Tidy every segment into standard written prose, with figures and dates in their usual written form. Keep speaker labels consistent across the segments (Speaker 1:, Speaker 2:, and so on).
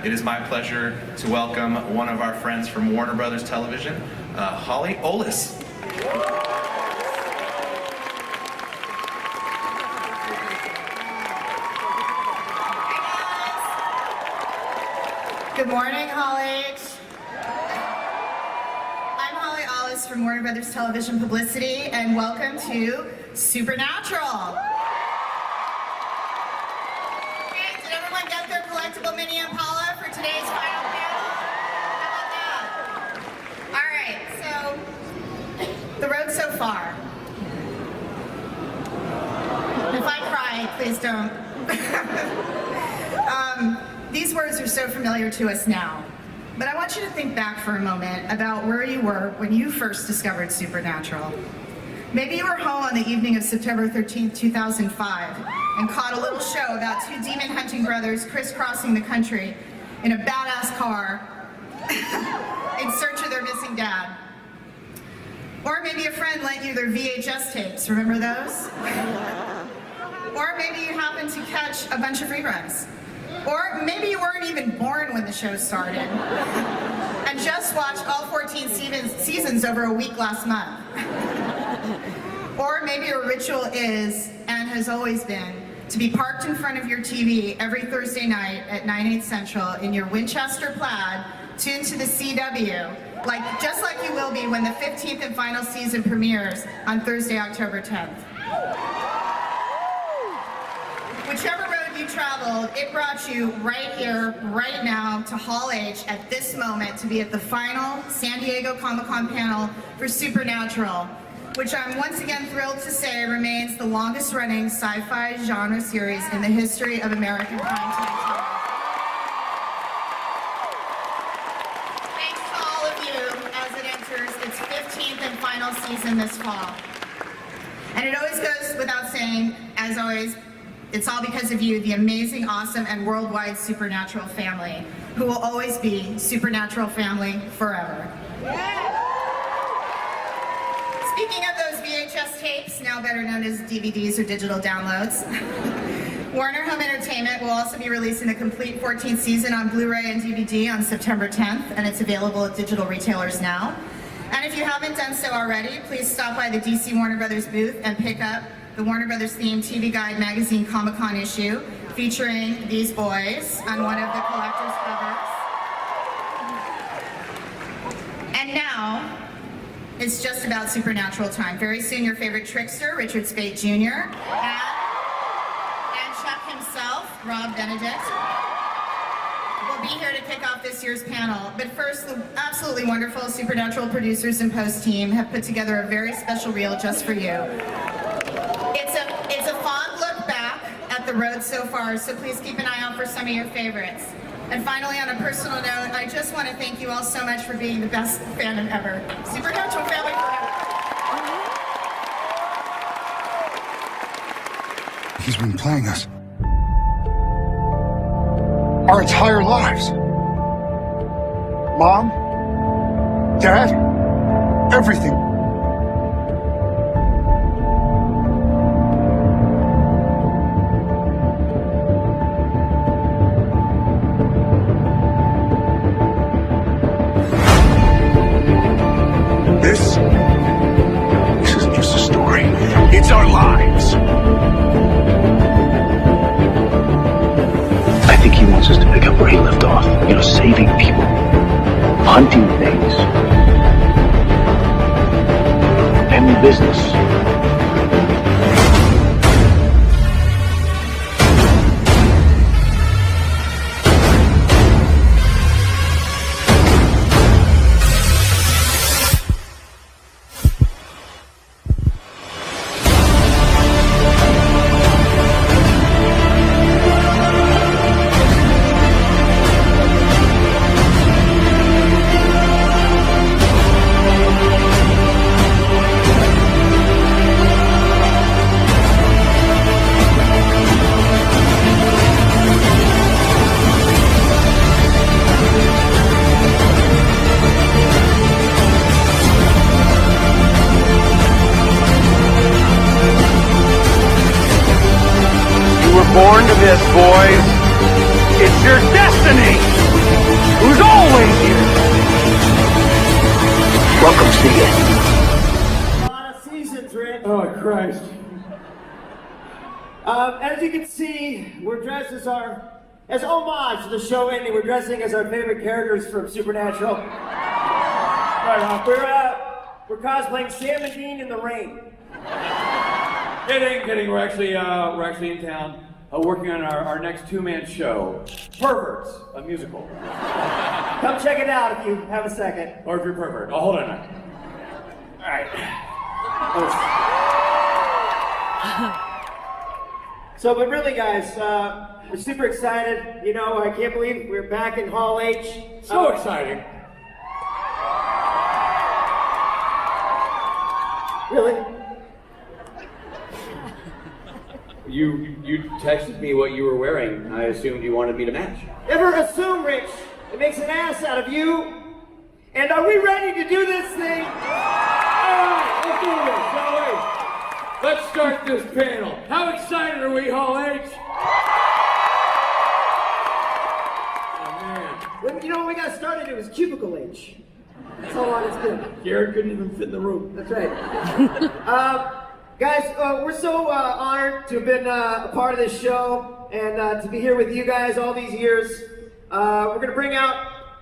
Speaker 1: it is my pleasure to welcome one of our friends from Warner Brothers Television, Holly Olis.
Speaker 2: Good morning, Holly. I'm Holly Olis from Warner Brothers Television Publicity, and welcome to Supernatural. Okay, did everyone get their collectible mini Impala for today's final panel? How about that? All right, so the road so far. If I cry, please don't. These words are so familiar to us now, but I want you to think back for a moment about where you were when you first discovered Supernatural. Maybe you were home on the evening of September 13th, 2005, and caught a little show about two demon-hunting brothers crisscrossing the country in a badass car in search of their missing dad. Or maybe a friend lent you their VHS tapes, remember those? Or maybe you happened to catch a bunch of reruns. Or maybe you weren't even born when the show started and just watched all 14 seasons over a week last month. Or maybe your ritual is, and has always been, to be parked in front of your TV every Thursday night at 9/8 Central in your Winchester plaid, tuned to the CW, just like you will be when the 15th and final season premieres on Thursday, October 10th. Whichever road you traveled, it brought you right here, right now, to Hall H at this moment to be at the final San Diego Comic-Con panel for Supernatural, which I'm once again thrilled to say remains the longest-running sci-fi genre series in the history of American primetime television. Thanks to all of you as it enters its 15th and final season this fall. And it always goes without saying, as always, it's all because of you, the amazing, awesome, and worldwide Supernatural family, who will always be Supernatural family forever. Speaking of those VHS tapes, now better known as DVDs or digital downloads, Warner Home Entertainment will also be releasing the complete 14th season on Blu-ray and DVD on September 10th, and it's available at digital retailers now. And if you haven't done so already, please stop by the DC Warner Brothers booth and pick up the Warner Brothers themed TV Guide magazine Comic-Con issue featuring these boys on one of the collector's covers. And now, it's just about Supernatural time. Very soon, your favorite trickster, Richard Speight Jr., and Chuck himself, Rob Benedict, will be here to kick off this year's panel. But first, the absolutely wonderful Supernatural producers and post team have put together a very special reel just for you. It's a fond look back at the road so far, so please keep an eye out for some of your favorites. And finally, on a personal note, I just want to thank you all so much for being the best fandom ever. Supernatural family forever.
Speaker 3: He's been playing us our entire lives. Mom, Dad, everything. This isn't just a story. It's our lives.
Speaker 4: I think he wants us to pick up where he left off. Saving people, hunting things, family business. Welcome to the end.
Speaker 5: A lot of seasons, Rick.
Speaker 6: Oh, Christ.
Speaker 5: As you can see, we're dressed as homage to the show ending. We're dressing as our favorite characters from Supernatural. We're cosplaying Sam and Dean in the rain.
Speaker 6: Kidding. We're actually in town working on our next two-man show, Perverts, a musical.
Speaker 5: Come check it out if you have a second.
Speaker 6: Or if you're pervert. Oh, hold on a minute. All right.
Speaker 5: But really, guys, we're super excited. You know, I can't believe we're back in Hall H.
Speaker 6: So exciting.
Speaker 5: Really?
Speaker 6: You texted me what you were wearing. I assumed you wanted me to match.
Speaker 5: Never assume, Rich. It makes an ass out of you. And are we ready to do this thing?
Speaker 6: All right, let's do this, shall we? Let's start this panel. How excited are we, Hall H? Oh, man.
Speaker 5: You know, when we got started, it was Cubicle H. That's how long it's been.
Speaker 6: Jared couldn't even fit in the room.
Speaker 5: That's right. Guys, we're so honored to have been a part of this show and to be here with you guys all these years. We're going to bring out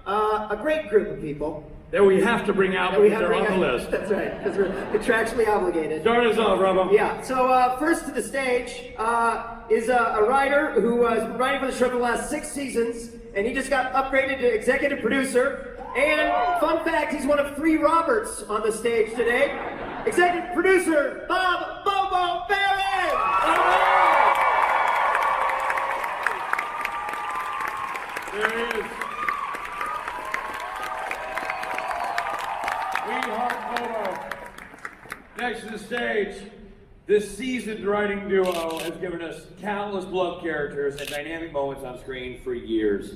Speaker 5: a great group of people.
Speaker 6: That we have to bring out because they're on the list.
Speaker 5: That's right, because we're contractually obligated.
Speaker 6: Start us off, Robbo.
Speaker 5: Yeah, so first to the stage is a writer who has been writing for the show for the last 6 seasons, and he just got upgraded to executive producer. And fun fact, he's one of 3 Roberts on the stage today. Executive producer, Bob Bobo Barron!
Speaker 6: There he is. Sweetheart Bobo. Next to the stage, this seasoned writing duo has given us countless beloved characters and dynamic moments on screen for years.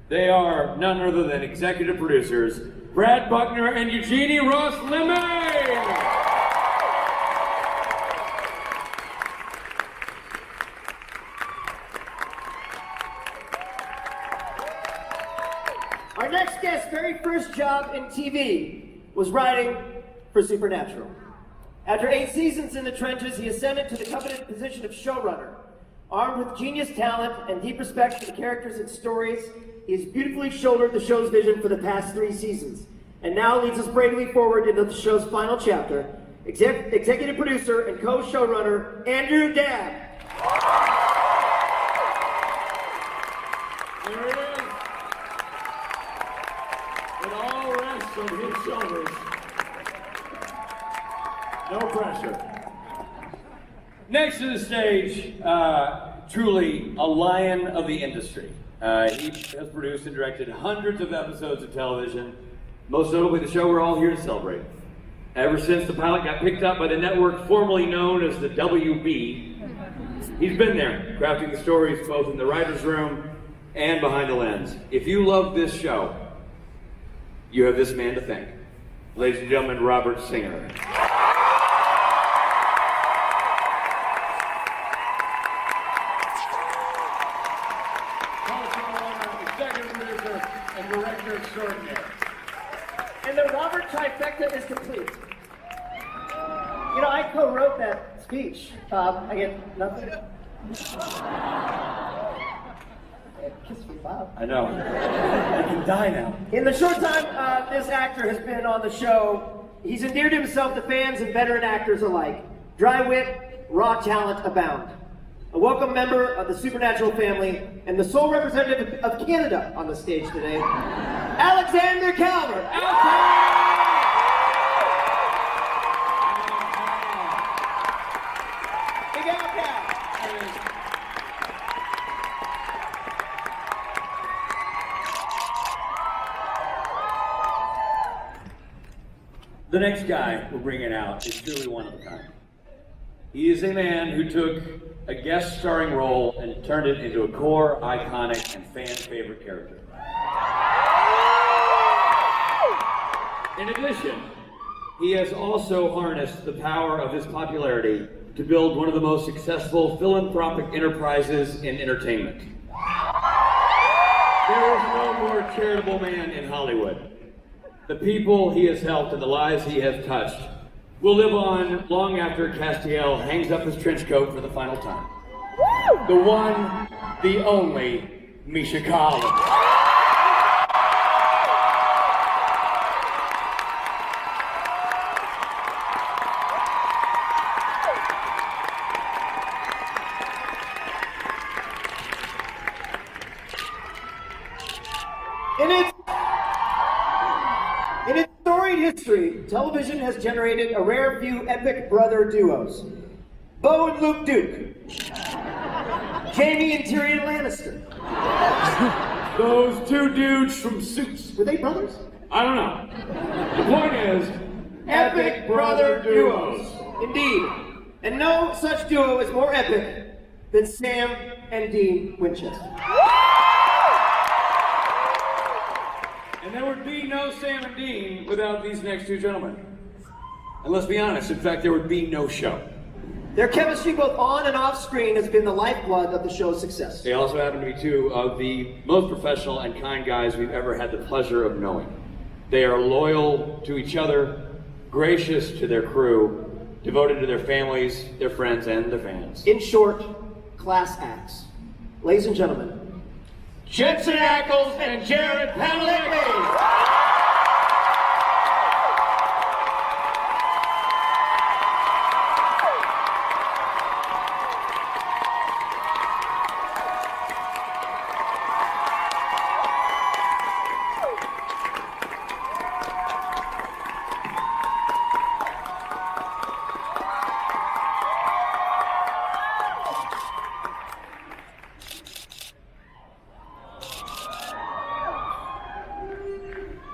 Speaker 6: They are none other than executive producers, Brad Buckner and Eugenie Ross Lemay.
Speaker 5: Our next guest's very first job in TV was writing for Supernatural. After 8 seasons in the trenches, he ascended to the coveted position of showrunner. Armed with genius talent and deep respect for the characters and stories, he has beautifully shouldered the show's vision for the past 3 seasons, and now leads us bravely forward into the show's final chapter. Executive producer and co-showrunner, Andrew Dabb.
Speaker 6: There it is. It all rests on his shoulders. No pressure. Next to the stage, truly a lion of the industry. He has produced and directed hundreds of episodes of television, most notably the show we're all here to celebrate. Ever since the pilot got picked up by the network formerly known as the WB, he's been there, crafting the stories both in the writer's room and behind the lens. If you love this show, you have this man to thank. Ladies and gentlemen, Robert Singer. Executive producer and director extraordinaire.
Speaker 5: And the Robert trifecta is complete. You know, I co-wrote that speech. I get nothing. Kiss me, Bob.
Speaker 6: I know. I can die now.
Speaker 5: In the short time this actor has been on the show, he's endeared himself to fans and veteran actors alike. Dry wit, raw talent abound. A welcome member of the Supernatural family and the sole representative of Canada on the stage today, Alexander Calvert. Big Al Cal.
Speaker 6: The next guy we're bringing out is truly one of a kind. He is a man who took a guest starring role and turned it into a core, iconic, and fan-favorite character. In addition, he has also harnessed the power of his popularity to build one of the most successful philanthropic enterprises in entertainment. There is no more charitable man in Hollywood. the people he has helped and the lives he has touched will live on long after Castiel hangs up his trench coat for the final time. The one, the only, Misha Collins.
Speaker 5: In its storied history, television has generated a rare few epic brother duos. Bo and Luke Duke. Jamie and Tyrion Lannister.
Speaker 6: Those two dudes from Suits.
Speaker 5: Were they brothers?
Speaker 6: I don't know. The point is, epic brother duos.
Speaker 5: Indeed. And no such duo is more epic than Sam and Dean Winchester.
Speaker 6: And there would be no Sam and Dean without these next two gentlemen. And let's be honest, in fact, there would be no show.
Speaker 5: Their chemistry both on and off screen has been the lifeblood of the show's success.
Speaker 6: They also happen to be two of the most professional and kind guys we've ever had the pleasure of knowing. They are loyal to each other, gracious to their crew, devoted to their families, their friends, and the fans.
Speaker 5: In short, class acts. Ladies and gentlemen,
Speaker 6: Jensen Ackles and Jared Padalecki!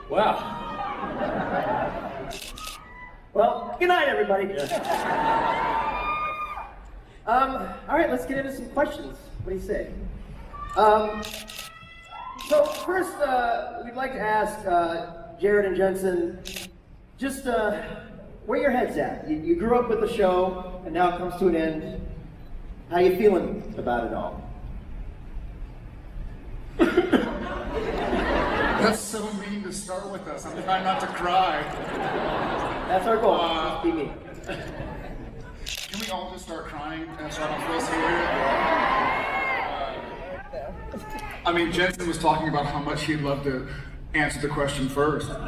Speaker 6: Wow.
Speaker 5: well, good night, everybody. All right, let's get into some questions. What do you say? So first, we'd like to ask Jared and Jensen, just where your head's at. You grew up with the show, and now it comes to an end. How you feeling about it all?
Speaker 3: That's so mean to start with us. I'm trying not to cry.
Speaker 5: That's our goal. Just be me.
Speaker 3: Can we all just start crying so I don't feel so weird? I mean, Jensen was talking about how much he'd love to answer the question first.
Speaker 7: I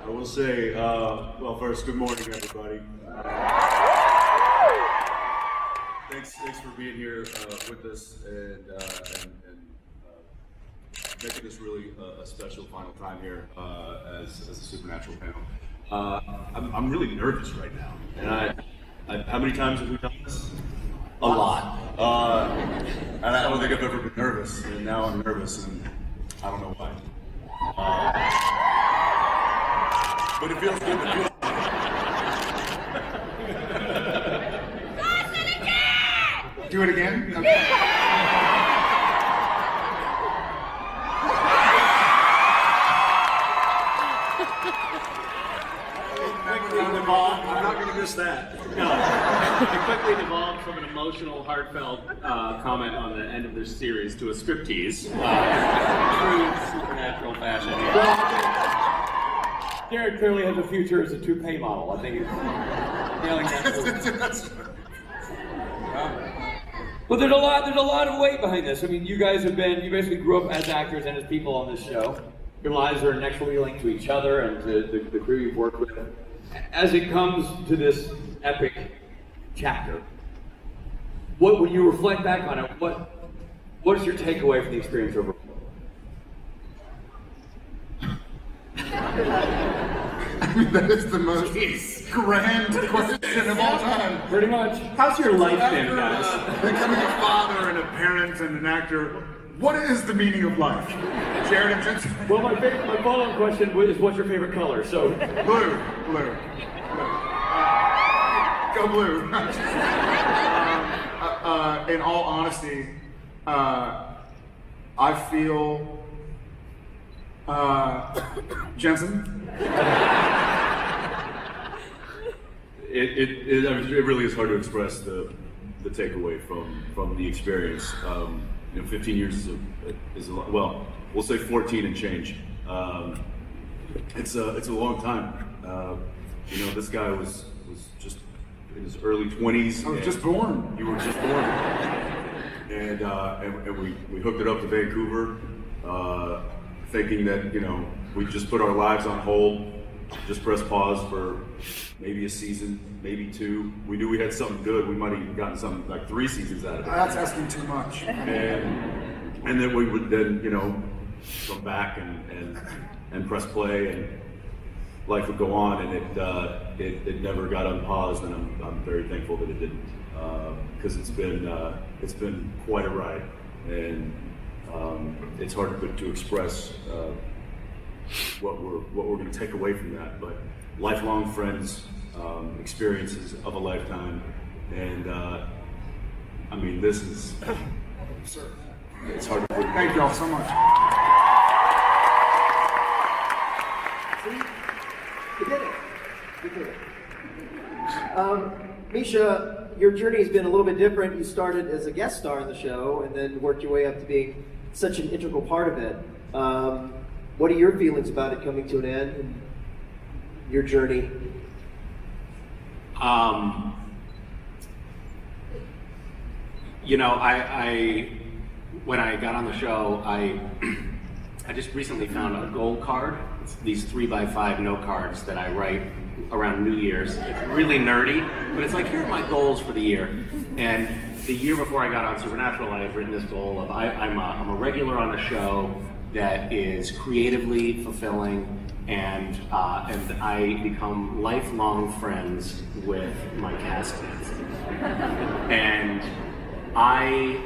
Speaker 7: will say, well, first, good morning, everybody. Thanks for being here with us and making this really a special final time here as a Supernatural panel. I'm really nervous right now, and I how many times have we done this? A lot. And I don't think I've ever been nervous, and now I'm nervous, and I don't know why. But it feels good. It feels
Speaker 3: Do it again? Okay.
Speaker 7: I'm not going to miss that.
Speaker 8: No, it quickly devolved from an emotional, heartfelt comment on the end of this series to a striptease. True Supernatural fashion.
Speaker 6: Jared clearly has a future as a toupee model. I think he's nailing that. But there's a lot of weight behind this. I mean, you basically grew up as actors and as people on this show. Your lives are inexorably linked to each other and to the crew you've worked with. As it comes to this epic chapter, when you reflect back on it, what is your takeaway from the experience overall?
Speaker 3: I mean, that is the most grand question of all time.
Speaker 6: Pretty much.
Speaker 8: How's your life been, guys?
Speaker 3: Becoming a father and a parent and an actor, what is the meaning of life? Jared and Jensen?
Speaker 6: Well, my follow-up question is, what's your favorite color? So,
Speaker 3: Blue. Go blue. In all honesty, I feel Jensen.
Speaker 7: It really is hard to express the takeaway from the experience. 15 years is a lot. Well, we'll say 14 and change. It's a long time. This guy was just in his early 20s.
Speaker 3: I was just born.
Speaker 7: You were just born. And we hooked it up to Vancouver, thinking that, we just put our lives on hold, just press pause for maybe a season, maybe 2. We knew we had something good. We might have even gotten something like 3 seasons out of it.
Speaker 3: That's asking too much.
Speaker 7: And then we would then, come back and press play, and life would go on, and it never got unpaused, and I'm very thankful that it didn't, because it's been quite a ride, and it's hard to express what we're going to take away from that, but lifelong friends, experiences of a lifetime, and this is it's hard to put.
Speaker 3: Thank you all so much.
Speaker 5: See? You did it. You did it. Misha, your journey has been a little bit different. You started as a guest star in the show and then worked your way up to being such an integral part of it. What are your feelings about it coming to an end and your journey?
Speaker 8: When I got on the show, I just recently found a gold card. It's these 3x5 note cards that I write around New Year's. It's really nerdy, but it's like, here are my goals for the year. And the year before I got on Supernatural, I had written this goal of I'm a regular on a show that is creatively fulfilling, and I become lifelong friends with my castmates. And I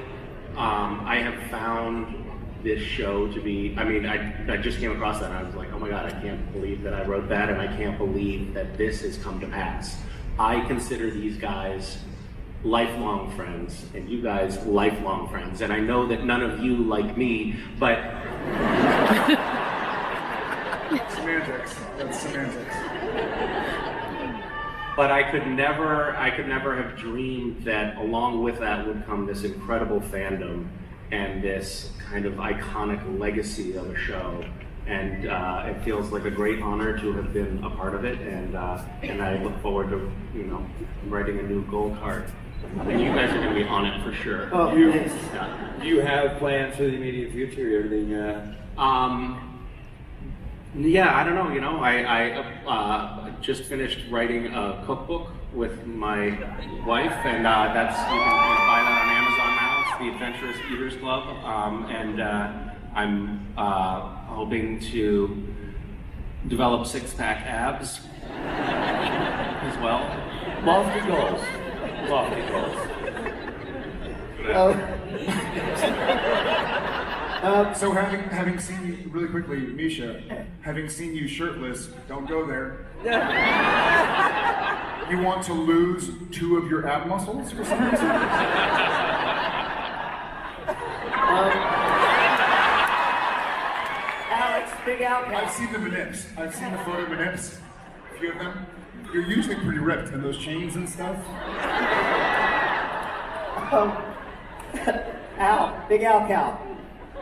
Speaker 8: have found this show to be, I just came across that and I was like, oh my God, I can't believe that I wrote that, and I can't believe that this has come to pass. I consider these guys lifelong friends, and you guys lifelong friends, and I know that none of you like me, but...
Speaker 3: Semantics. That's semantics.
Speaker 8: But I could never have dreamed that along with that would come this incredible fandom and this kind of iconic legacy of a show. And it feels like a great honor to have been a part of it, and I look forward to, writing a new gold card. And you guys are going to be on it for sure.
Speaker 5: Oh, thanks.
Speaker 6: Do you have plans for the immediate future? Everything?
Speaker 8: Yeah, I don't know. I just finished writing a cookbook with my wife, and that's you can buy that on Amazon now. It's the Adventurous Eaters Club, and I'm hoping to develop 6-pack abs as well.
Speaker 6: Lofty goals. Lofty goals.
Speaker 3: So having seen you, really quickly, Misha, having seen you shirtless, don't go there. You want to lose 2 of your ab muscles for some reason?
Speaker 5: Alex, big out.
Speaker 3: I've seen the manips. I've seen the photo manips. A few of them. You're usually pretty ripped, and those chains and stuff.
Speaker 5: Al, big Al Cal.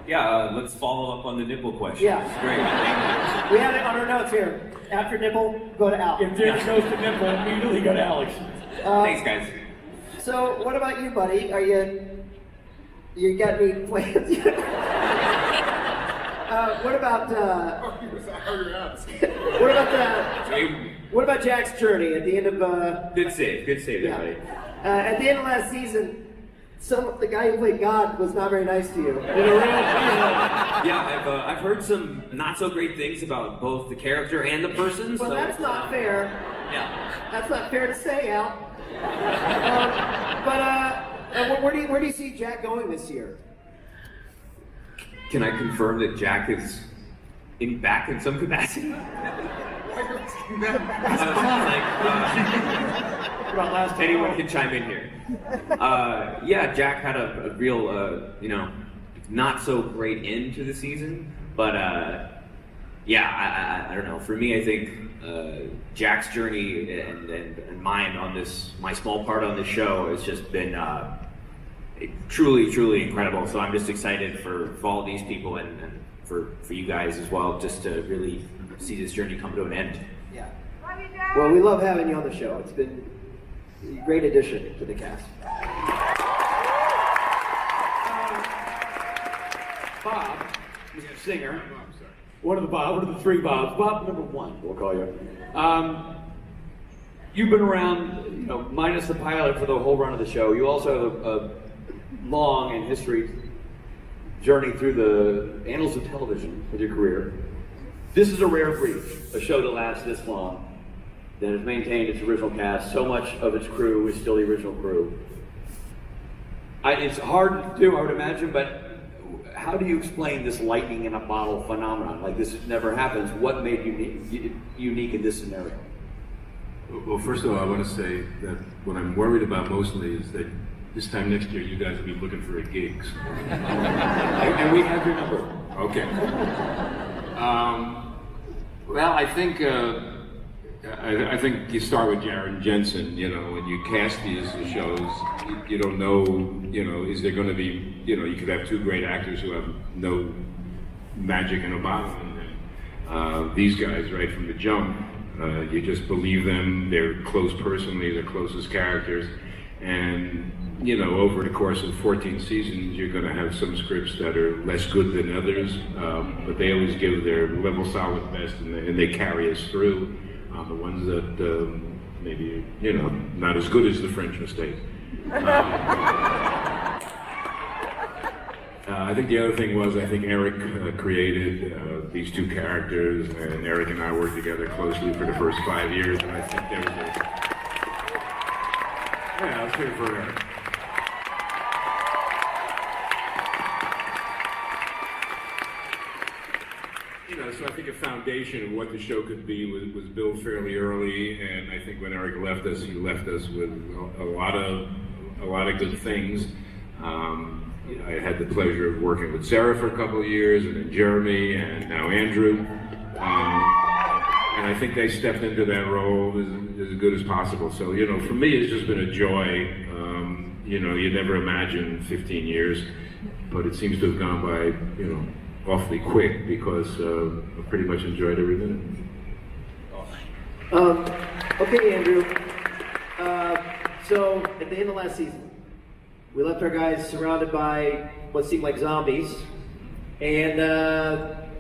Speaker 9: Yeah, let's follow up on the nipple question.
Speaker 5: Yeah.
Speaker 9: It's great. Thank
Speaker 5: We have it on our notes here. After nipple, go to Al.
Speaker 6: If Jim goes to nipple, immediately go to Alex.
Speaker 9: you. Thanks, guys.
Speaker 5: So, what about you, buddy? You got any plans? What about what about Jack's journey at the end of?
Speaker 9: Good save there, buddy.
Speaker 5: At the end of last season, the guy who played God was not very nice to you.
Speaker 9: Yeah, I've heard some not so great things about both the character and the person.
Speaker 5: Well,
Speaker 9: so,
Speaker 5: that's not fair.
Speaker 9: Yeah.
Speaker 5: That's not fair to say, Al. Where do you see Jack going this year?
Speaker 9: Can I confirm that Jack is back in some capacity? Anyone can chime in here. Yeah, Jack had a real, not so great end to the season, but yeah, I don't know. For me, I think Jack's journey and mine on this, my small part on this show has just been, truly, truly incredible. So I'm just excited for all these people and for you guys as well, just to really see this journey come to an end.
Speaker 5: Yeah. Well, we love having you on the show. It's been a great addition to the cast.
Speaker 6: Bob, Mr. Singer, one of the three Bobs. Bob number one, we'll call you. You've been around, minus the pilot for the whole run of the show. You also have a long and history journey through the annals of television with your career. This is a rare breed, a show that lasts this long, that has maintained its original cast. So much of its crew is still the original crew. It's hard to do, I would imagine, but how do you explain this lightning in a bottle phenomenon? Like this never happens. What made you unique in this scenario?
Speaker 10: Well, first of all, I want to say that what I'm worried about mostly is that this time next year you guys will be looking for a gig.
Speaker 6: And we have your number.
Speaker 10: Okay. Well, I think you start with Jaron Jensen. When you cast these shows, you don't know. Is there going to be? You could have two great actors who have no magic in a bottle. And these guys, right from the jump, you just believe them. They're close personally. They're closest characters, and over the course of 14 seasons, you're going to have some scripts that are less good than others, but they always give their level solid best, and they carry us through. The ones that maybe, not as good as the French Mistake. I think the other thing was, I think Eric created these two characters, and Eric and I worked together closely for the first 5 years, and I think there was yeah, let's hear it for Eric. So I think a foundation of what the show could be was built fairly early, and I think when Eric left us, he left us with a lot of good things. I had the pleasure of working with Sarah for a couple of years, and then Jeremy, and now Andrew. And I think they stepped into that role as good as possible. So, for me, it's just been a joy. You never imagine 15 years, but it seems to have gone by, awfully quick because I pretty much enjoyed every minute.
Speaker 5: Okay, Andrew. So, at the end of last season, we left our guys surrounded by what seemed like zombies, and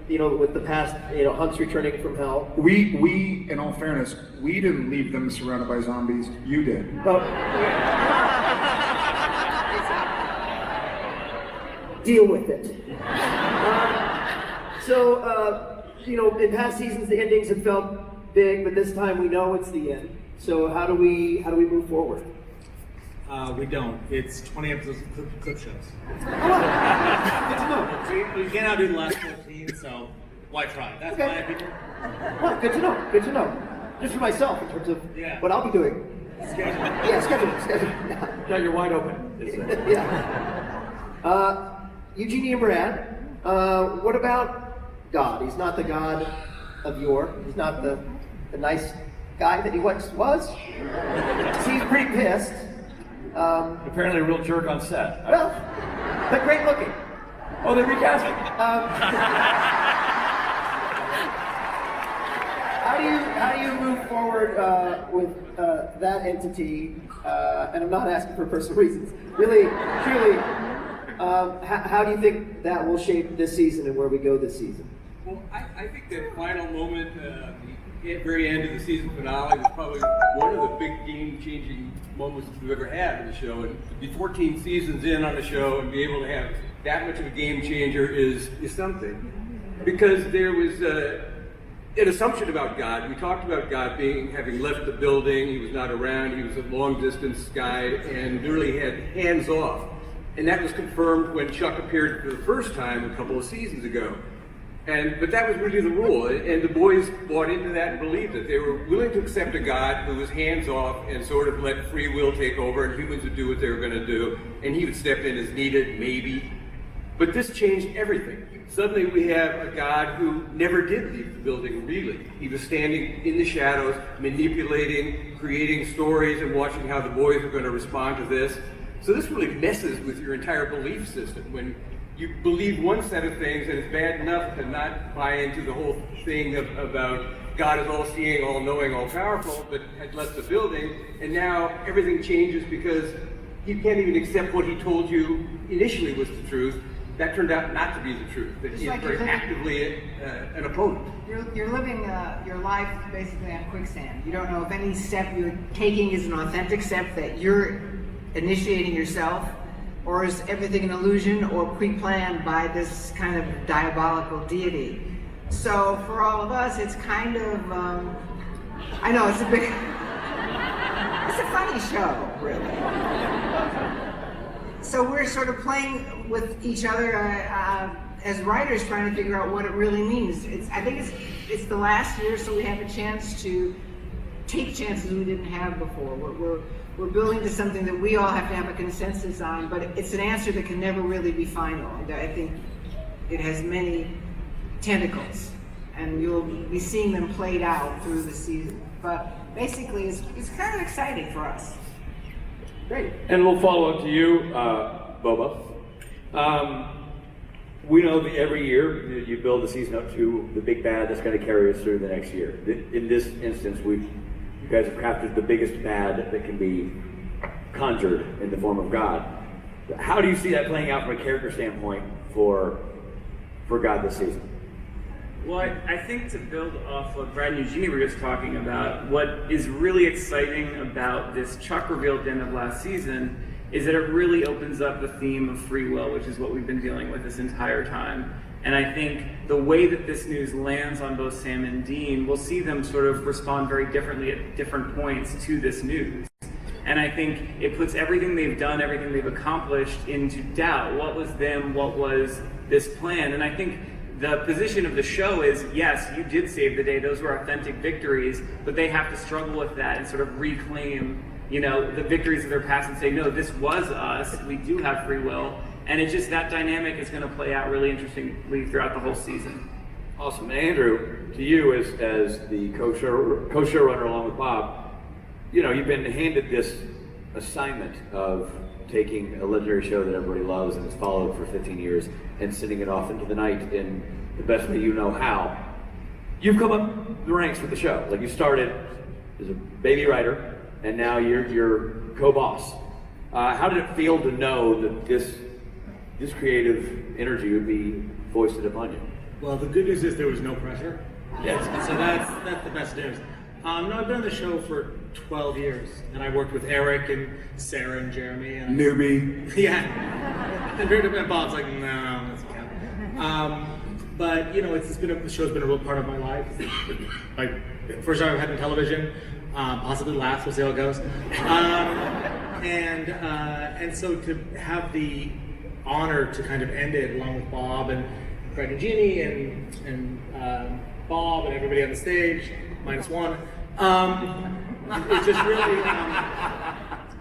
Speaker 5: with the past, Hunk's returning from hell.
Speaker 3: We, in all fairness, we didn't leave them surrounded by zombies. You did.
Speaker 5: Deal with it. In past seasons, the endings have felt big, but this time we know it's the end. So how do we move forward?
Speaker 11: We don't. It's 20 episodes of clip shows.
Speaker 5: Good to know.
Speaker 11: We can't outdo the last 14, so why try? That's my opinion.
Speaker 5: Well, good to know. Good to know. Just for myself, in terms of what I'll be doing.
Speaker 11: Schedule.
Speaker 5: Yeah, schedule.
Speaker 6: Now you're wide open.
Speaker 5: Yeah. Eugenie and Brad, what about God? He's not the God of yore. He's not the nice guy that he once was. He's pretty pissed.
Speaker 6: Apparently a real jerk on set.
Speaker 5: Well, but great looking.
Speaker 6: Oh, they recast him.
Speaker 5: How do you move forward with that entity? And I'm not asking for personal reasons. Really, truly, how do you think that will shape this season and where we go this season?
Speaker 12: Well, I think the final moment, the very end of the season finale, was probably one of the big game-changing moments we've ever had in the show. And to be 14 seasons in on the show and be able to have that much of a game changer is something. Because there was an assumption about God. We talked about God having left the building. He was not around. He was a long-distance guy and literally had hands off. And that was confirmed when Chuck appeared for the first time a couple of seasons ago. But that was really the rule, and the boys bought into that and believed it. They were willing to accept a God who was hands-off and sort of let free will take over, and humans would do what they were going to do, and he would step in as needed, maybe. But this changed everything. Suddenly we have a God who never did leave the building, really. He was standing in the shadows, manipulating, creating stories, and watching how the boys were going to respond to this. So this really messes with your entire belief system. When you believe one set of things and it's bad enough to not buy into the whole thing about God is all-seeing, all-knowing, all-powerful, but had left the building, and now everything changes because you can't even accept what he told you initially was the truth. That turned out not to be the truth, that he is very actively an opponent.
Speaker 13: You're living your life basically on quicksand. You don't know if any step you're taking is an authentic step that you're initiating yourself, or is everything an illusion or pre-planned by this kind of diabolical deity. So for all of us, it's kind of, I know it's a funny show, really. So we're sort of playing with each other as writers, trying to figure out what it really means. I think it's the last year, so we have a chance to take chances we didn't have before. We're building to something that we all have to have a consensus on, but it's an answer that can never really be final. I think it has many tentacles, and you'll be seeing them played out through the season. But basically, it's kind of exciting for us.
Speaker 6: Great. And we'll follow up to you, Boba. We know that every year you build the season up to the big bad that's going to carry us through the next year. In this instance, you guys have crafted the biggest bad that can be conjured in the form of God. How do you see that playing out from a character standpoint for God this season?
Speaker 14: Well, I think to build off what Brad and Eugenie were just talking about, what is really exciting about this Chuck reveal at the end of last season is that it really opens up the theme of free will, which is what we've been dealing with this entire time. And I think the way that this news lands on both Sam and Dean, we'll see them sort of respond very differently at different points to this news. And I think it puts everything they've done, everything they've accomplished into doubt. What was them? What was this plan? And I think the position of the show is, yes, you did save the day. Those were authentic victories, but they have to struggle with that and sort of reclaim, the victories of their past and say, no, this was us. We do have free will. And it's just that dynamic is going to play out really interestingly throughout the whole season.
Speaker 6: Awesome. Andrew, to you as the co-showrunner along with Bob, you've been handed this assignment of taking a legendary show that everybody loves and has followed for 15 years and sending it off into the night in the best way you know how. You've come up the ranks with the show. Like, you started as a baby writer, and now you're co-boss. How did it feel to know that this creative energy would be foisted upon you?
Speaker 11: Well, the good news is there was no pressure.
Speaker 6: Yes.
Speaker 11: So that's the best news. No, I've been on the show for 12 years, and I worked with Eric and Sarah and Jeremy. And
Speaker 3: Newbie.
Speaker 11: Yeah. And Bob's like, no, that's count. But the show's been a real part of my life. Like, first time I've had in television, possibly last. We'll see how it goes. And so to have the honor to kind of end it along with Bob and Craig and Jeannie and Bob and everybody on the stage, -1. It's just really,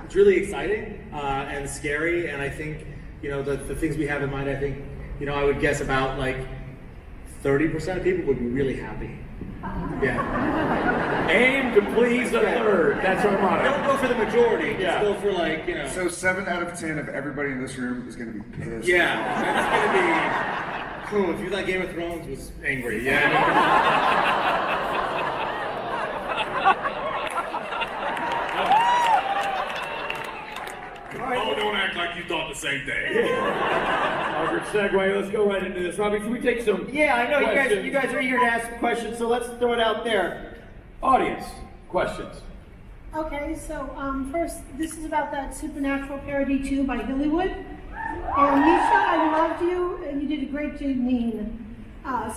Speaker 11: it's really exciting and scary. And I think, the things we have in mind, I think, I would guess about like 30% of people would be really happy. Yeah.
Speaker 6: Aim to please a third. That's our motto.
Speaker 11: Don't go for the majority. Just go for
Speaker 3: So 7 out of 10 of everybody in this room is going to be pissed.
Speaker 11: Yeah, that's going to be cool. If you like Game of Thrones, was angry. Yeah.
Speaker 10: Oh, don't act like you thought the same thing.
Speaker 6: Awkward segue. Let's go right into this. Robbie, can we take some
Speaker 5: Yeah, I know
Speaker 6: questions?
Speaker 5: you guys are eager to ask questions, so let's throw it out there.
Speaker 6: Audience questions.
Speaker 15: Okay, so first, this is about that Supernatural parody 2 by Hollywood. And Misha, I loved you, and you did a great Janine.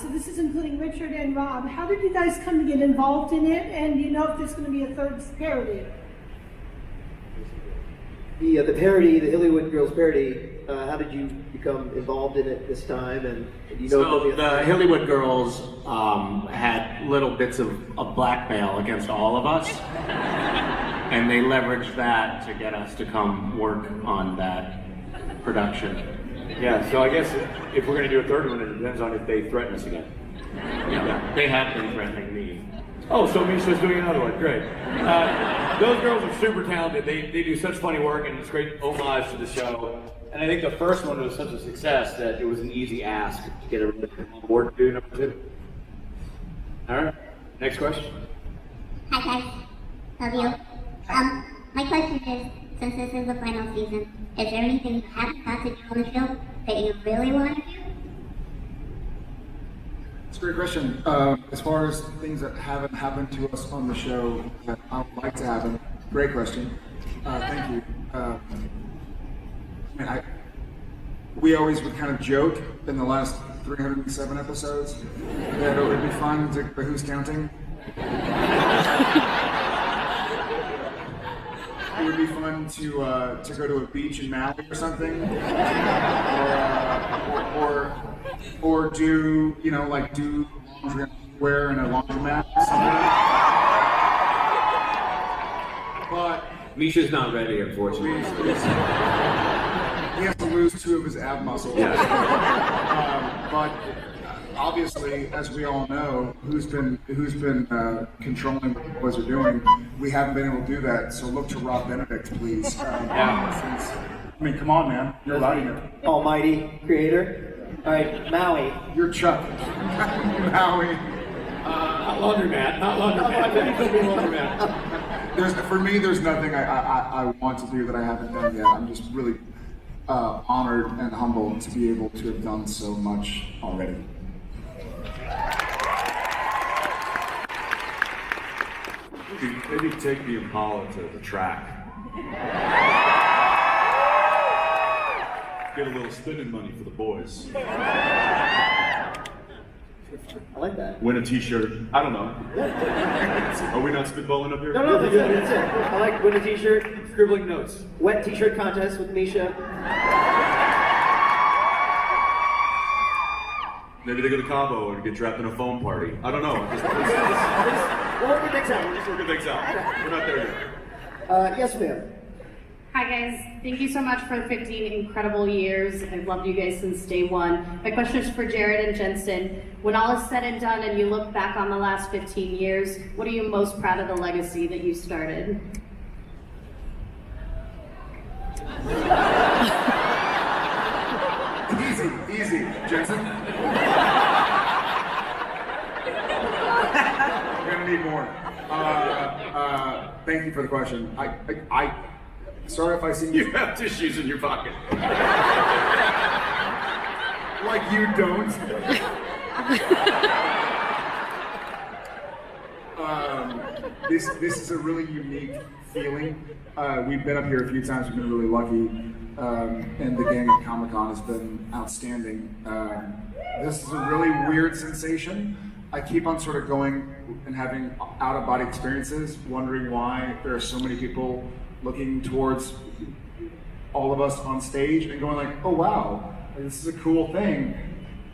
Speaker 15: So this is including Richard and Rob. How did you guys come to get involved in it? And do you know if there's going to be a third parody?
Speaker 5: The parody, the Hollywood Girls parody, how did you become involved in it this time? And do you know if there'll be a
Speaker 8: the Hollywood Girls had little bits of blackmail against all of us, and they leveraged that to get us to come work on that production.
Speaker 6: Yeah, so I guess if we're going to do a third one, it depends on if they threaten us again.
Speaker 8: Yeah, they have been threatening me.
Speaker 6: Oh, so Misha's doing another one. Great. Those girls are super talented. They do such funny work, and it's great homage to the show. And I think the first one was such a success that it was an easy ask to get everybody on board to do number 2. All right. Next question.
Speaker 16: Hi guys, love you. My question is, since this is the final season, is there anything you haven't got to do on the show that you really want to do?
Speaker 3: It's a great question. As far as things that haven't happened to us on the show that I would like to happen, great question. Thank you. We always would kind of joke in the last 307 episodes that it would be fun to, but who's counting? It would be fun to go to a beach in Maui or something, or do do laundry wear in a laundromat or something. But
Speaker 9: Misha's not ready, unfortunately.
Speaker 3: He has to lose 2 of his ab muscles.
Speaker 9: Yeah.
Speaker 3: But obviously, as we all know, who's been controlling what the boys are doing, we haven't been able to do that. So look to Rob Benedict, please. Come on, man, you're writing it.
Speaker 5: Almighty creator. All right, Maui.
Speaker 3: You're Chuck. Maui.
Speaker 6: Not laundromat. Not laundromat.
Speaker 3: For me, there's nothing I want to do that I haven't done yet. I'm just really honored and humbled to be able to have done so much already.
Speaker 7: Maybe take the Impala to the track. Get a little spending money for the boys.
Speaker 5: I like that.
Speaker 7: Win a t-shirt. I don't know. Are we not spitballing up here?
Speaker 5: No, that's it. I like win a t-shirt.
Speaker 6: Scribbling notes.
Speaker 5: Wet t-shirt contest with Misha.
Speaker 7: Maybe they go to Cabo and get trapped in a foam party. I don't know.
Speaker 5: We'll work things out.
Speaker 7: We're not there yet.
Speaker 5: Yes, ma'am.
Speaker 17: Hi guys, thank you so much for the 15 incredible years. I've loved you guys since day one. My question is for Jared and Jensen. When all is said and done and you look back on the last 15 years, what are you most proud of the legacy that you started?
Speaker 3: Easy, Jensen. We're gonna need more. Thank you for the question. Sorry if I seem...
Speaker 7: You have tissues in your pocket.
Speaker 3: Like you don't. This is a really unique feeling. We've been up here a few times. We've been really lucky, and the gang at Comic-Con has been outstanding. This is a really weird sensation. I keep on sort of going and having out-of-body experiences, wondering why there are so many people looking towards all of us on stage and going like, oh wow, this is a cool thing.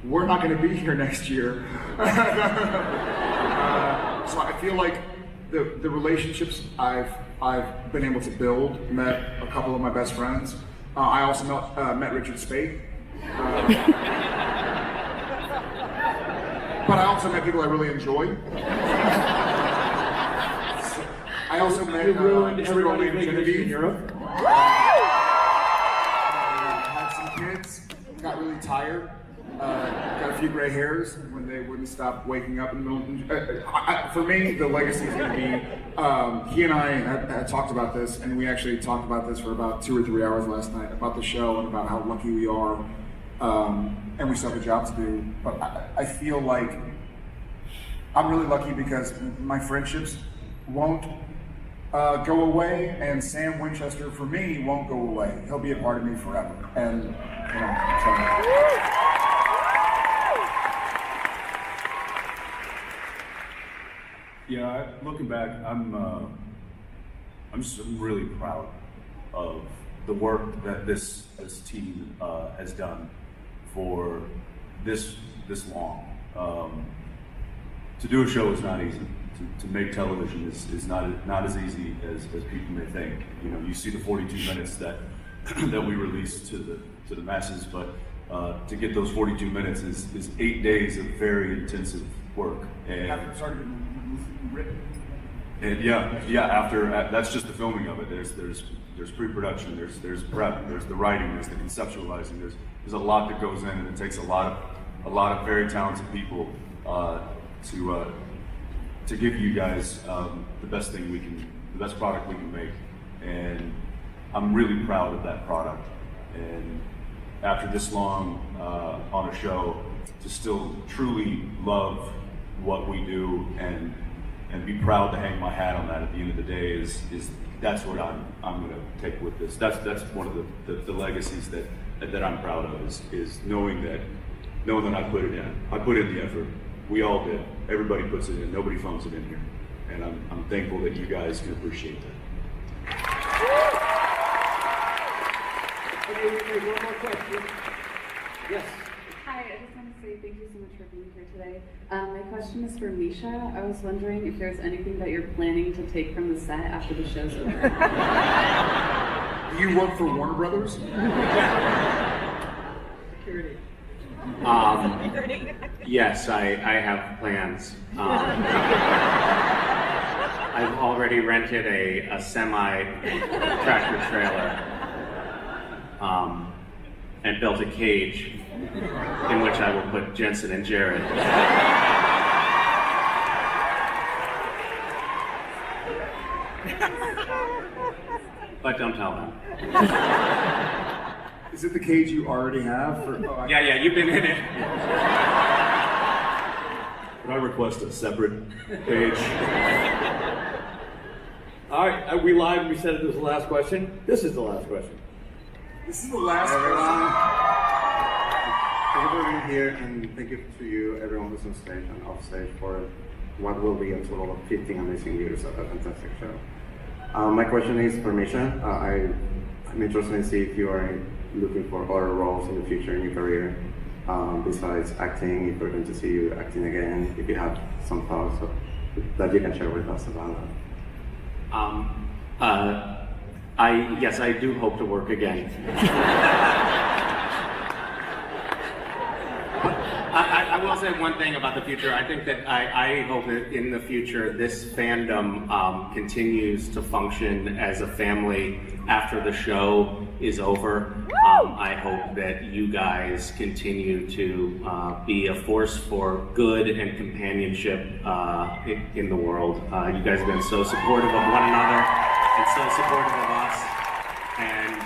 Speaker 3: We're not going to be here next year. So I feel like the relationships I've been able to build, met a couple of my best friends. I also met Richard Speight. But I also met people I really enjoy. I also met
Speaker 6: everybody in Europe.
Speaker 3: Had some kids, got really tired, got a few gray hairs when they wouldn't stop waking up in the middle. For me, the legacy is going to be, he and I had talked about this, and we actually talked about this for about 2 or 3 hours last night, about the show and about how lucky we are, and we still have a job to do. But I feel like I'm really lucky because my friendships won't go away, and Sam Winchester for me won't go away. He'll be a part of me forever. And you know, so.
Speaker 7: Yeah, looking back, I'm just really proud of the work that this team has done for this long. To do a show is not easy. To make television is not as easy as people may think. You know, you see the 42 minutes that we release to the masses, but to get those 42 minutes is 8 days of very intensive work. And
Speaker 3: After it started written.
Speaker 7: And after that's just the filming of it. There's pre-production, there's prep, there's the writing, there's the conceptualizing. There's a lot that goes in, and it takes a lot of very talented people to give you guys the best product we can make. And I'm really proud of that product. And after this long on a show, to still truly love what we do and be proud to hang my hat on that at the end of the day is that's what I'm going to take with this. That's one of the legacies that I'm proud of is knowing that I put it in. I put in the effort. We all did. Everybody puts it in. Nobody phones it in here. And I'm thankful that you guys can appreciate that.
Speaker 5: Okay, we have one more question. Yes.
Speaker 18: Hi, I just want to say thank you so much for being here today. My question is for Misha. I was wondering if there's anything that you're planning to take from the set after the show's over.
Speaker 3: Do you work for Warner Brothers?
Speaker 5: Security.
Speaker 8: Yes, I have plans. I've already rented a semi-tractor trailer and built a cage in which I will put Jensen and Jared. But don't tell them.
Speaker 3: Is it the cage you already have?
Speaker 8: Yeah, you've been in it.
Speaker 7: Can I request a separate page?
Speaker 6: All right, are we live? We said it was the last question. This is the last question.
Speaker 3: This is the last
Speaker 19: Thank you for being here, and thank you to you, everyone who's on stage and off stage, for what will be a total of 15 amazing years of a fantastic show. My question is for Misha. I'm interested in see if you are looking for other roles in the future in your career, besides acting, if we're going to see you acting again, if you have some thoughts that you can share with us about that.
Speaker 8: Yes, I do hope to work again. I will say one thing about the future. I think that I hope that in the future this fandom continues to function as a family after the show is over. I hope that you guys continue to be a force for good and companionship in the world. You guys have been so supportive of one another and so supportive of us. And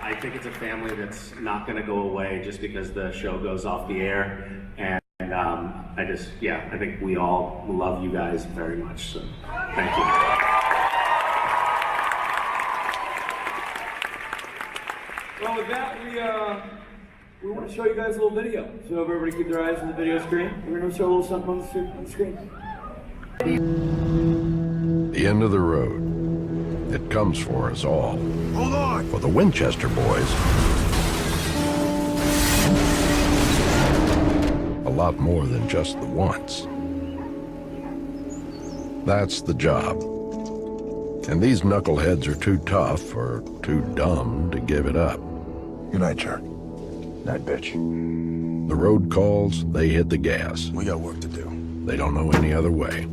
Speaker 8: I think it's a family that's not going to go away just because the show goes off the air. And I think we all love you guys very much. So thank you.
Speaker 6: Well, with that, we want to show you guys a little video. So if everybody keep their eyes on the video screen, we're going to show a little something on the screen.
Speaker 20: The end of the road. It comes for us all. Hold on! For the Winchester boys, a lot more than just the once. That's the job. And these knuckleheads are too tough or too dumb to give it up. Good night, jerk. Night, bitch. The road calls, they hit the gas. We got work to do. They don't know any other way.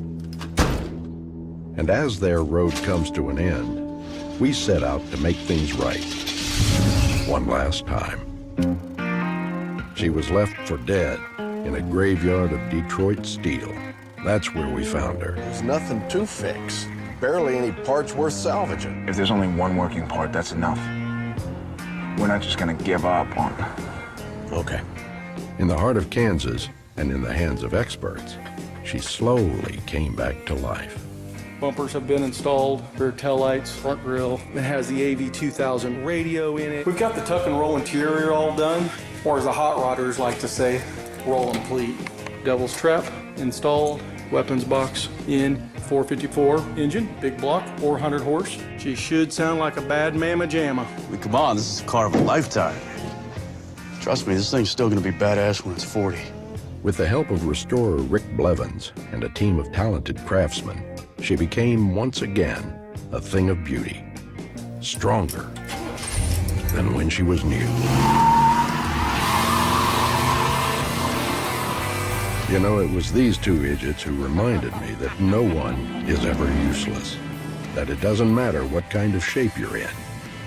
Speaker 20: And as their road comes to an end, we set out to make things right. One last time. She was left for dead in a graveyard of Detroit steel. That's where we found her.
Speaker 21: There's nothing to fix. Barely any parts worth salvaging. If there's only one working part, that's enough. We're not just gonna give up on her.
Speaker 20: Okay. In the heart of Kansas, and in the hands of experts, she slowly came back to life.
Speaker 22: Bumpers have been installed, rear taillights, front grille. It has the AV2000 radio in it. We've got the tuck and roll interior all done, or as the hot rodders like to say, roll and pleat. Devil's trap installed, weapons box in, 454 engine, big block, 400 horse. She should sound like a bad mamma jamma.
Speaker 23: I mean, come on, this is a car of a lifetime. Trust me, this thing's still gonna be badass when it's 40.
Speaker 20: With the help of restorer Rick Blevins and a team of talented craftsmen, she became once again a thing of beauty, stronger than when she was new. You know, it was these two idiots who reminded me that no one is ever useless. That it doesn't matter what kind of shape you're in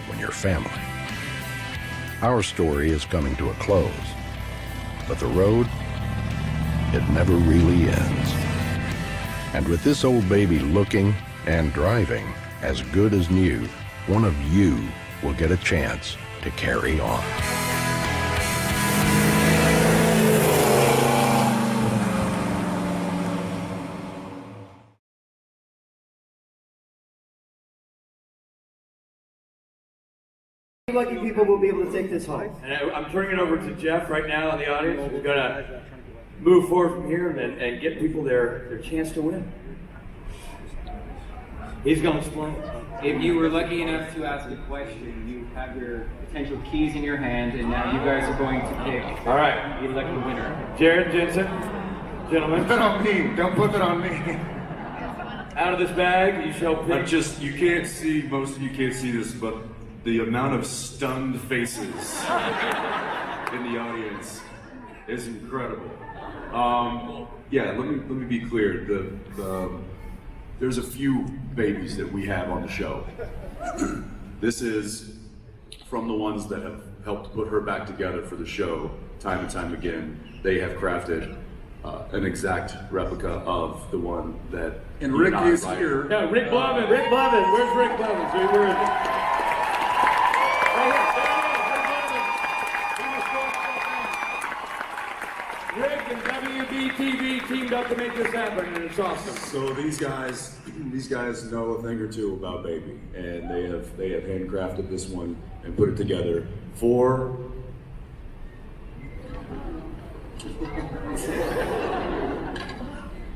Speaker 20: when you're family. Our story is coming to a close, but the road, it never really ends. And with this old baby looking and driving as good as new, one of you will get a chance to carry on.
Speaker 5: Lucky people will be able to take this home.
Speaker 6: And I'm turning it over to Jeff right now in the audience. We're going to move forward from here and get people their chance to win. He's going to explain.
Speaker 1: If you were lucky enough to ask a question, you have your potential keys in your hand, and now you guys are going to pick.
Speaker 6: All right.
Speaker 1: The lucky winner.
Speaker 6: Jared, Jensen, gentlemen.
Speaker 3: Put that on me. Don't put that on me.
Speaker 6: Out of this bag, you shall pick.
Speaker 7: You can't see, most of you can't see this, but the amount of stunned faces in the audience is incredible. Yeah, let me be clear. There's a few babies that we have on the show. This is from the ones that have helped put her back together for the show time and time again. They have crafted an exact replica of the one that.
Speaker 3: And Rick is here.
Speaker 6: Yeah, Rick Blovin. Rick Blovin. Where's Rick Blovin? So where is it? Rick and WBTV teamed up to make this happen, and it's awesome.
Speaker 7: So these guys know a thing or two about baby, and they have handcrafted this one and put it together for.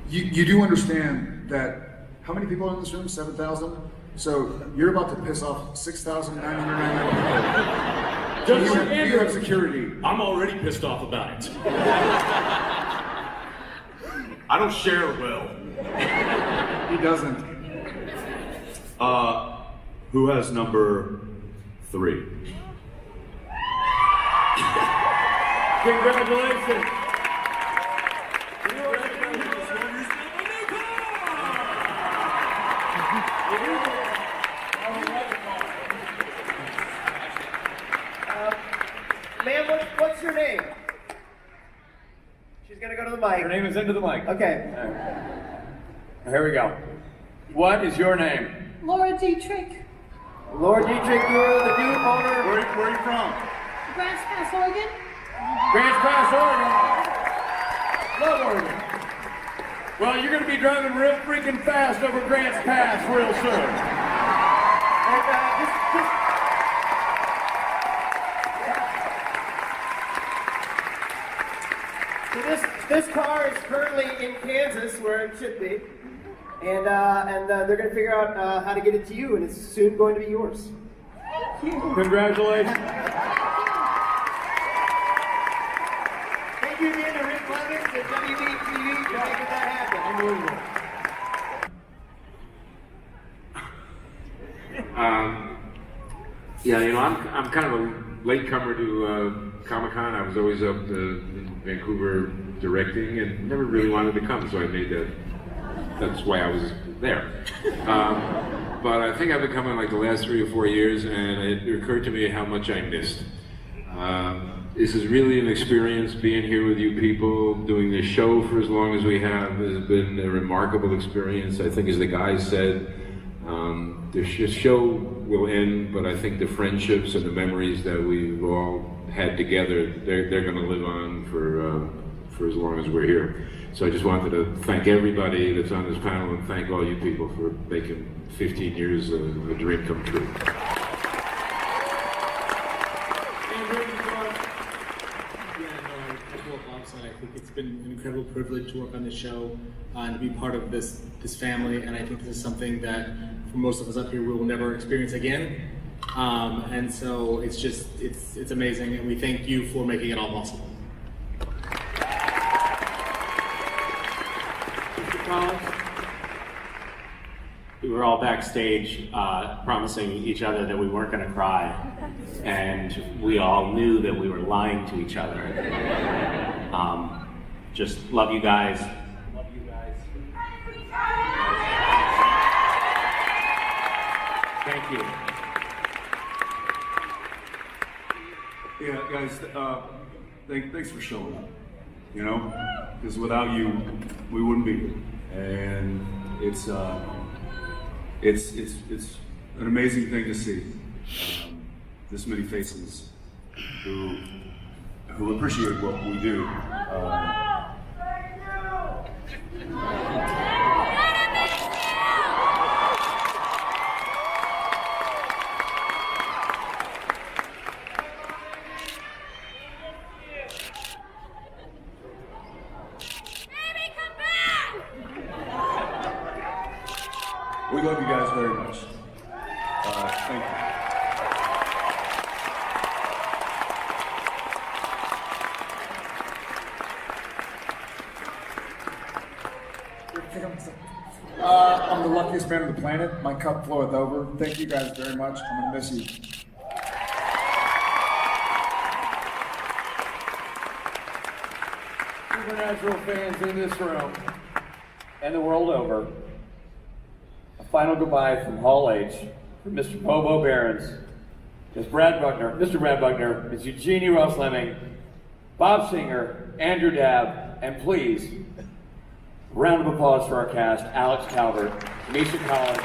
Speaker 3: You do understand that how many people are in this room? 7,000. So you're about to piss off 6,999 people. You have security.
Speaker 7: I'm already pissed off about it. I don't share well.
Speaker 3: He doesn't.
Speaker 7: Who has number 3?
Speaker 6: Congratulations.
Speaker 5: Ma'am, what's your name? She's gonna go to the mic.
Speaker 6: Her name is into the mic.
Speaker 5: Okay.
Speaker 6: Here we go. What is your name?
Speaker 15: Laura Dietrich,
Speaker 5: Lord Dietrich, you're the new owner.
Speaker 7: Where are you from?
Speaker 15: Grants Pass, Oregon.
Speaker 6: Grants Pass, Oregon. Love Oregon. Well, you're going to be driving real freaking fast over Grants Pass real soon.
Speaker 5: So this car is currently in Kansas, where it should be, and they're going to figure out how to get it to you, and it's soon going to be yours.
Speaker 15: Thank you.
Speaker 6: Congratulations.
Speaker 5: Thank you again to Rick Levin and WBTV for making that happen. Unbelievable.
Speaker 10: Yeah, you know, I'm kind of a latecomer to Comic-Con. I was always up in Vancouver directing and never really wanted to come, so I made that. That's why I was there. But I think I've been coming like the last 3 or 4 years, and it occurred to me how much I missed. This is really an experience being here with you people, doing this show for as long as we have. Has been a remarkable experience. I think, as the guys said, the show will end, but I think the friendships and the memories that we've all had together, they're going to live on for as long as we're here. So I just wanted to thank everybody that's on this panel and thank all you people for making 15 years of a dream come true.
Speaker 11: I think it's been an incredible privilege to work on this show and to be part of this family, and I think this is something that for most of us up here we will never experience again. And so it's amazing, and we thank you for making it all possible.
Speaker 8: Mr. Collins? We were all backstage promising each other that we weren't going to cry, and we all knew that we were lying to each other. just love you guys. Thank you.
Speaker 7: Yeah, guys, thanks for showing up. You know, because without you, we wouldn't be here. And it's an amazing thing to see. This many faces who appreciate what we do. We love you guys very much. Thank you.
Speaker 3: I'm the luckiest man on the planet. My cup floweth over. Thank you guys very much. I'm gonna miss you.
Speaker 6: Supernatural fans in this room and the world over, a final goodbye from Hall H for Mr. Bobo Behrens, Ms. Brad Buckner, Mr. Brad Buckner, Ms. Eugenie Ross Lemming, Bob Singer, Andrew Dabb, and please, a round of applause for our cast, Alex Calvert, Misha Collins,